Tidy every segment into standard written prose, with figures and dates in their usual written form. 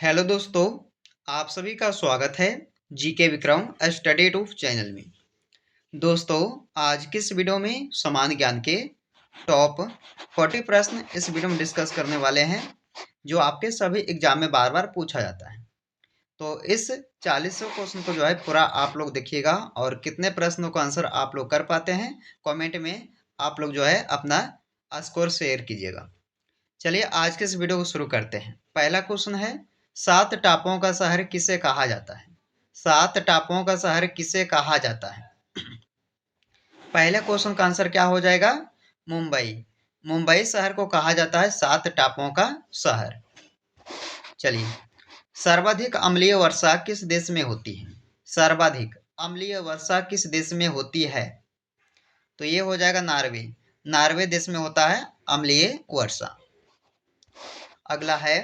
Hello दोस्तों, आप सभी का स्वागत है GK Vikram study tube channel में। दोस्तों, आज के इस वीडियो में समान ज्ञान के टॉप 40 प्रश्न इस वीडियो में डिस्कस करने वाले हैं, जो आपके सभी एग्जाम में बार बार पूछा जाता है। तो इस 40 क्वेश्चन को जो है पूरा आप लोग देखिएगा और कितने प्रश्नों का आंसर आप लोग कर पाते हैं कमेंट में आप लोग जो है अपना स्कोर शेयर कीजिएगा। चलिए आज के इस वीडियो को शुरू करते हैं। पहला क्वेश्चन है, 7 टापुओं का शहर किसे कहा जाता है? 7 टापुओं का शहर किसे कहा जाता है? पहले क्वेश्चन का आंसर क्या हो जाएगा? मुंबई। मुंबई शहर को कहा जाता है 7 टापुओं का शहर। चलिए, सर्वाधिक अम्लीय वर्षा किस देश में होती है? सर्वाधिक अम्लीय वर्षा किस देश में होती है? तो ये हो जाएगा नॉर्वे। नॉर्वे देश में होता है अम्लीय वर्षा। अगला है,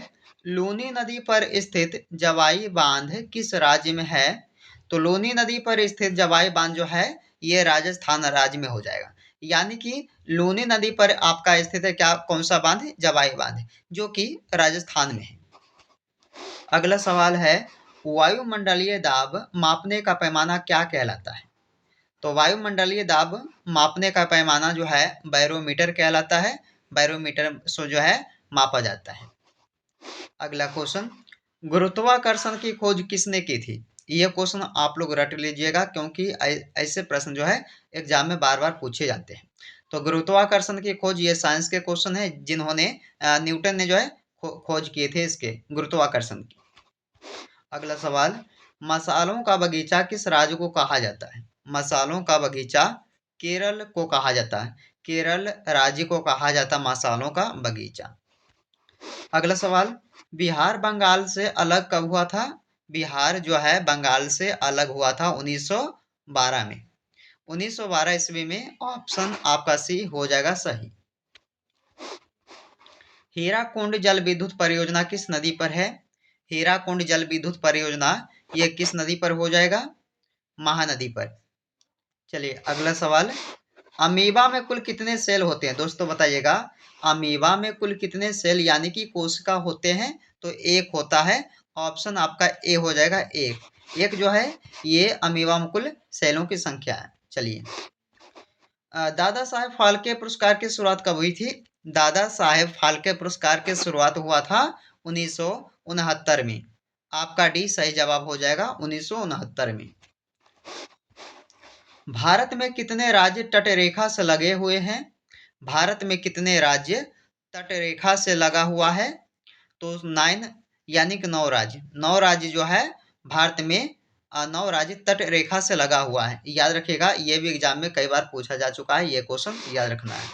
लूनी नदी पर स्थित जवाई बांध किस राज्य में है? तो लूनी नदी पर स्थित जवाई बांध जो है ये राजस्थान राज्य में हो जाएगा। यानी कि लूनी नदी पर आपका स्थित है क्या, कौन सा बांध? जवाई बांध, जो कि राजस्थान में है। अगला सवाल है, वायुमंडलीय दाब मापने का पैमाना क्या कहलाता है? तो वायुमंडलीय दाब मापने का पैमाना जो है बैरोमीटर कहलाता है। बैरोमीटर से जो है मापा जाता है। अगला क्वेश्चन, गुरुत्वाकर्षण की खोज किसने की थी? ये क्वेश्चन आप लोग रट लीजिएगा, क्योंकि ऐसे प्रश्न जो है एग्जाम में बार बार पूछे जाते हैं। तो गुरुत्वाकर्षण की खोज ये साइंस के क्वेश्चन है, जिन्होंने न्यूटन ने जो है खोज किए थे इसके गुरुत्वाकर्षण की। अगला सवाल, मसालों का बगीचा किस राज्य को कहा जाता है? मसालों का बगीचा केरल को कहा जाता है। केरल राज्य को कहा जाता मसालों का बगीचा। अगला सवाल, बिहार बंगाल से अलग कब हुआ था? बिहार जो है बंगाल से अलग हुआ था 1912 में। 1912 ईस्वी में। ऑप्शन आपका सी हो जाएगा सही। हीराकुंड जल विद्युत परियोजना किस नदी पर है? हीराकुंड जल विद्युत परियोजना ये किस नदी पर हो जाएगा? महानदी पर। चलिए अगला सवाल, अमीबा में कुल कितने सेल होते हैं? दोस्तों बताइएगा, अमीबा में कुल कितने सेल यानी कि कोशिका होते हैं? तो एक होता है। ऑप्शन आपका ए हो जाएगा एक। एक जो है ये अमीबा में कुल सेलों की संख्या है। चलिए, दादा साहेब फाल्के पुरस्कार की शुरुआत कब हुई थी? दादा साहेब फाल्के पुरस्कार की शुरुआत हुआ था 1969 में। आपका डी सही जवाब हो जाएगा 1969 में। भारत में कितने राज्य तटरेखा से लगे हुए हैं? भारत में कितने राज्य तटरेखा से लगा हुआ है? तो 9, यानी कि 9 राज्य। 9 राज्य जो है भारत में 9 राज्य तट रेखा से लगा हुआ है। याद रखिएगा, ये भी एग्जाम में कई बार पूछा जा चुका है, ये क्वेश्चन याद रखना है।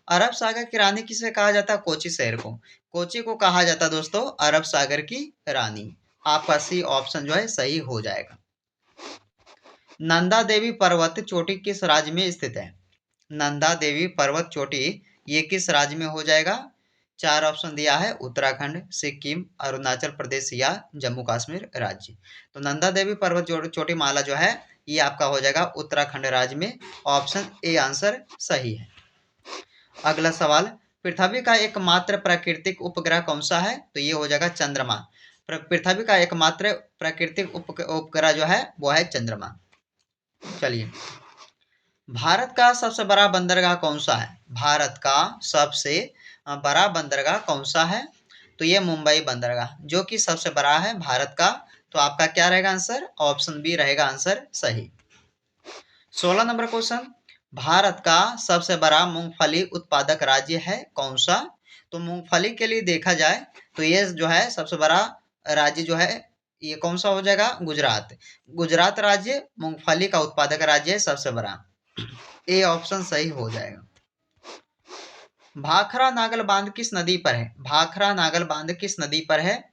अरब सागर की रानी किसे कहा जाता है? कोची शहर को। कोची को कहा जाता है दोस्तों अरब सागर की रानी। आपका सी ऑप्शन जो है सही हो जाएगा। नंदा देवी पर्वत चोटी किस राज्य में स्थित है? नंदा देवी पर्वत चोटी ये किस राज्य में हो जाएगा? 4 ऑप्शन दिया है, उत्तराखंड, सिक्किम, अरुणाचल प्रदेश या जम्मू कश्मीर राज्य। तो नंदा देवी पर्वत चोटी माला जो है ये आपका हो जाएगा उत्तराखंड राज्य में। ऑप्शन ए आंसर सही है। अगला सवाल, पृथ्वी का एकमात्र प्राकृतिक उपग्रह कौन सा है? तो ये हो जाएगा चंद्रमा। पृथ्वी का एकमात्र प्राकृतिक उपग्रह जो है वो है चंद्रमा। चलिए, भारत का सबसे बड़ा बंदरगाह कौन सा है? भारत का सबसे बड़ा बंदरगाह कौन सा है? तो ये मुंबई बंदरगाह जो कि सबसे बड़ा है भारत का। तो आपका क्या रहेगा आंसर? ऑप्शन बी रहेगा आंसर सही। 16 नंबर क्वेश्चन, भारत का सबसे बड़ा मूंगफली उत्पादक राज्य है कौन सा? तो मूंगफली के लिए देखा जाए तो ये जो है सबसे बड़ा राज्य जो है ये कौन सा हो जाएगा? गुजरात। गुजरात राज्य मूंगफली का उत्पादक राज्य है सबसे बड़ा। ए ऑप्शन सही हो जाएगा। भाखड़ा नागल बांध किस नदी पर है? भाखड़ा नागल बांध किस नदी पर है?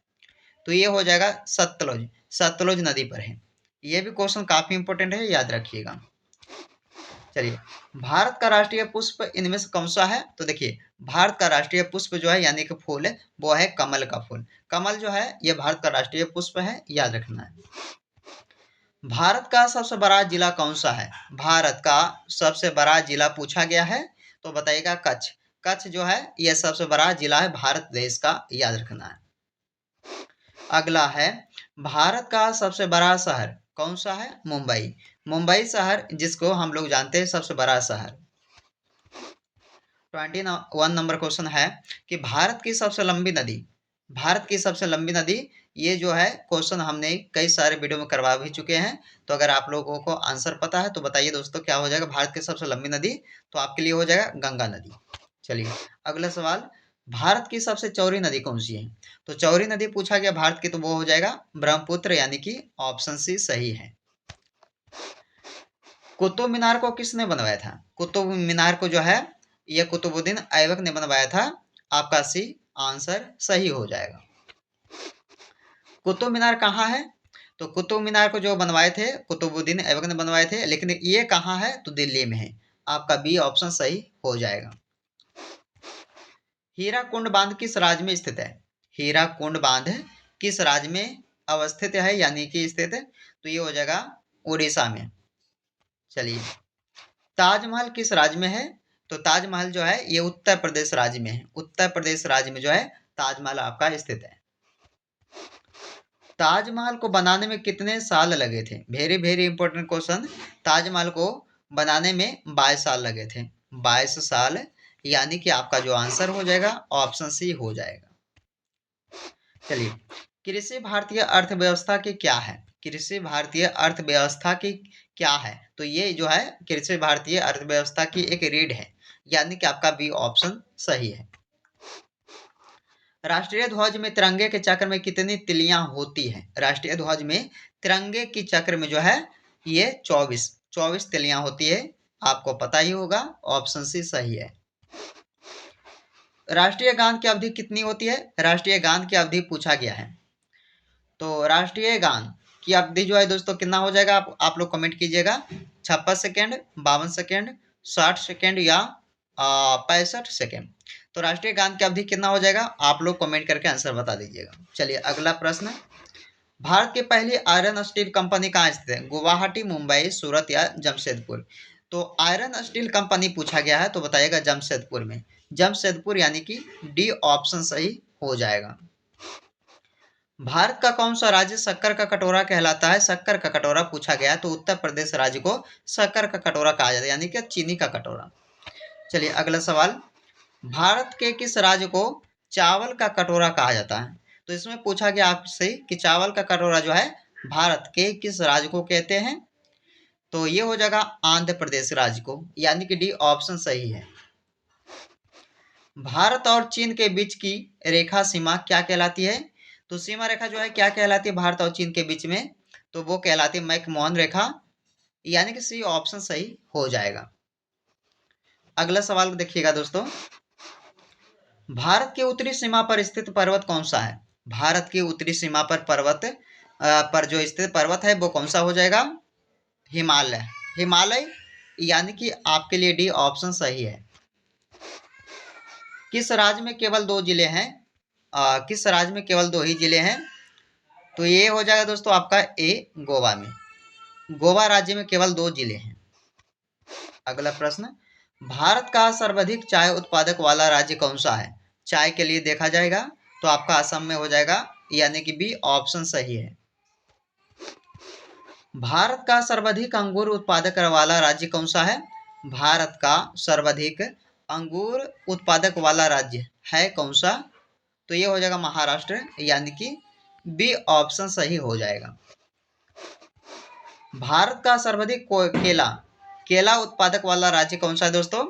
तो ये हो जाएगा सतलुज। सतलुज नदी पर है। ये भी क्वेश्चन काफी इंपॉर्टेंट है, याद रखिएगा। चलिए, भारत का राष्ट्रीय पुष्प इनमें से कौन सा है? तो देखिए, भारत का राष्ट्रीय पुष्प जो है यानी कि फूल है वो है कमल का फूल। कमल जो है ये भारत का राष्ट्रीय पुष्प है, याद रखना है। भारत का सबसे बड़ा जिला कौन सा है? भारत का सबसे बड़ा जिला पूछा गया है, तो बताइएगा कच्छ। कच्छ जो है यह सबसे बड़ा जिला है भारत देश का, याद रखना है। अगला है, भारत का सबसे बड़ा शहर कौन सा है? मुंबई। मुंबई शहर जिसको हम लोग जानते हैं सबसे बड़ा शहर। 21 नंबर क्वेश्चन है कि भारत की सबसे लंबी नदी, ये जो है क्वेश्चन हमने कई सारे वीडियो में करवा भी चुके हैं। तो अगर आप लोगों को आंसर पता है तो बताइए दोस्तों, क्या हो जाएगा भारत की सबसे लंबी नदी? तो आपके लिए हो जाएगा गंगा नदी। चलिए अगला सवाल, भारत की सबसे चौड़ी नदी कौन सी है? तो चौड़ी नदी पूछा गया भारत की, तो वो हो जाएगा ब्रह्मपुत्र, यानी कि ऑप्शन सी सही है। कुतुब मीनार को किसने बनवाया था? कुतुब मीनार को जो है यह कुतुबुद्दीन ऐबक ने बनवाया था। आपका सी आंसर सही हो जाएगा। कुतुब मीनार कहाँ है? तो कुतुब मीनार को जो बनवाए थे कुतुबुद्दीन ऐबक ने बनवाए थे, लेकिन ये कहाँ है? तो दिल्ली में है। आपका बी ऑप्शन सही हो जाएगा। हीराकुंड बांध किस राज्य में स्थित है? हीराकुंड बांध किस राज्य में अवस्थित है, यानी कि स्थित है? तो ये हो जाएगा उड़ीसा में। चलिए, ताजमहल किस राज्य में है? तो ताजमहल जो है ये उत्तर प्रदेश राज्य में है। उत्तर प्रदेश राज्य में जो है ताजमहल आपका स्थित है। ताजमहल को बनाने में कितने साल लगे थे? Very very important question. Taj Mahal को बनाने में 22 साल लगे थे। 22 साल, यानी कि आपका जो आंसर हो जाएगा ऑप्शन सी हो जाएगा। चलिए, कृषि भारतीय अर्थव्यवस्था की क्या है? कृषि भारतीय अर्थव्यवस्था की क्या है? तो ये जो है कृषि भारतीय अर्थव्यवस्था की एक रीढ़ है, यानी कि आपका बी ऑप्शन सही है। राष्ट्रीय ध्वज में तिरंगे के चक्र में कितनी तिलियां होती हैं? राष्ट्रीय ध्वज में तिरंगे की चक्र में जो है ये 24 तिलियां होती है। आपको पता ही होगा, ऑप्शन सी सही है। राष्ट्रीय गान की अवधि कितनी होती है? राष्ट्रीय गान की अवधि पूछा गया है। तो राष्ट्रीय गान की अवधि जो है दोस्तों कितना हो जाएगा? आप लोग कमेंट कीजिएगा। 56 सेकेंड, 52 सेकेंड, 60 सेकेंड या 65 सेकेंड। तो राष्ट्रीय गान की अवधि कितना हो जाएगा? आप लोग कमेंट करके आंसर बता दीजिएगा। चलिए अगला प्रश्न, भारत की पहली आयरन स्टील कंपनी कहाँ स्थित है? गुवाहाटी, मुंबई, सूरत या जमशेदपुर? तो आयरन स्टील कंपनी पूछा गया है, तो बताइएगा जमशेदपुर में। जमशेदपुर, यानी कि डी ऑप्शन सही हो जाएगा। भारत का कौन सा राज्य शक्कर का कटोरा कहलाता है? शक्कर का कटोरा पूछा गया है, तो उत्तर प्रदेश राज्य को शक्कर का कटोरा कहा जाता है, यानी कि चीनी का कटोरा। चलिए अगला सवाल, भारत के किस राज्य को चावल का कटोरा कहा जाता है? तो इसमें पूछा गया आपसे कि चावल का कटोरा जो है भारत के किस राज्य को कहते हैं? तो ये हो जाएगा आंध्र प्रदेश राज्य को, यानी कि डी ऑप्शन सही है। भारत और चीन के बीच की रेखा सीमा क्या कहलाती है? तो सीमा रेखा जो है क्या कहलाती है भारत और चीन के बीच में? तो वो कहलाती है मैकमोहन रेखा, यानी कि सी ऑप्शन सही हो जाएगा। अगला सवाल देखिएगा दोस्तों, भारत की उत्तरी सीमा पर स्थित पर्वत कौन सा है? भारत की उत्तरी सीमा पर पर जो स्थित पर्वत है वो कौन सा हो जाएगा? हिमालय। हिमालय, यानी कि आपके लिए डी ऑप्शन सही है। किस राज्य में केवल 2 जिले हैं? किस राज्य में केवल 2 ही जिले हैं? तो ये हो जाएगा दोस्तों आपका ए, गोवा में। गोवा राज्य में केवल 2 जिले हैं। अगला प्रश्न, भारत का सर्वाधिक चाय उत्पादक वाला राज्य कौन सा है? चाय के लिए देखा जाएगा तो आपका असम में हो जाएगा, यानी कि बी ऑप्शन सही है। भारत का सर्वाधिक अंगूर उत्पादक वाला राज्य कौन सा है? भारत का सर्वाधिक अंगूर उत्पादक वाला राज्य है कौन सा? तो ये हो जाएगा महाराष्ट्र, यानी कि बी ऑप्शन सही हो जाएगा। भारत का सर्वाधिक केला उत्पादक वाला राज्य कौन सा है दोस्तों?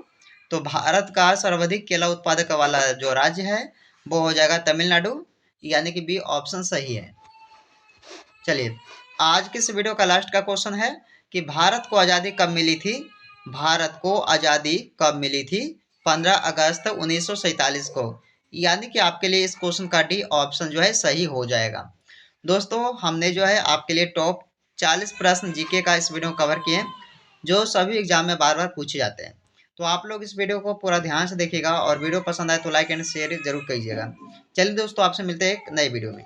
तो भारत का सर्वाधिक केला उत्पादक वाला जो राज्य है वो हो जाएगा तमिलनाडु, यानी कि बी ऑप्शन सही है। चलिए, आज के इस वीडियो का लास्ट का क्वेश्चन है कि भारत को आज़ादी कब मिली थी? भारत को आज़ादी कब मिली थी? 15 अगस्त 1947 को, यानी कि आपके लिए इस क्वेश्चन का डी ऑप्शन जो है सही हो जाएगा। दोस्तों, हमने जो है आपके लिए टॉप 40 प्रश्न जीके का इस वीडियो कवर किए, जो सभी एग्जाम में बार बार पूछे जाते हैं। तो आप लोग इस वीडियो को पूरा ध्यान से देखिएगा और वीडियो पसंद आए तो लाइक एंड शेयर जरूर कीजिएगा। चलिए दोस्तों, आपसे मिलते हैं एक नए वीडियो में।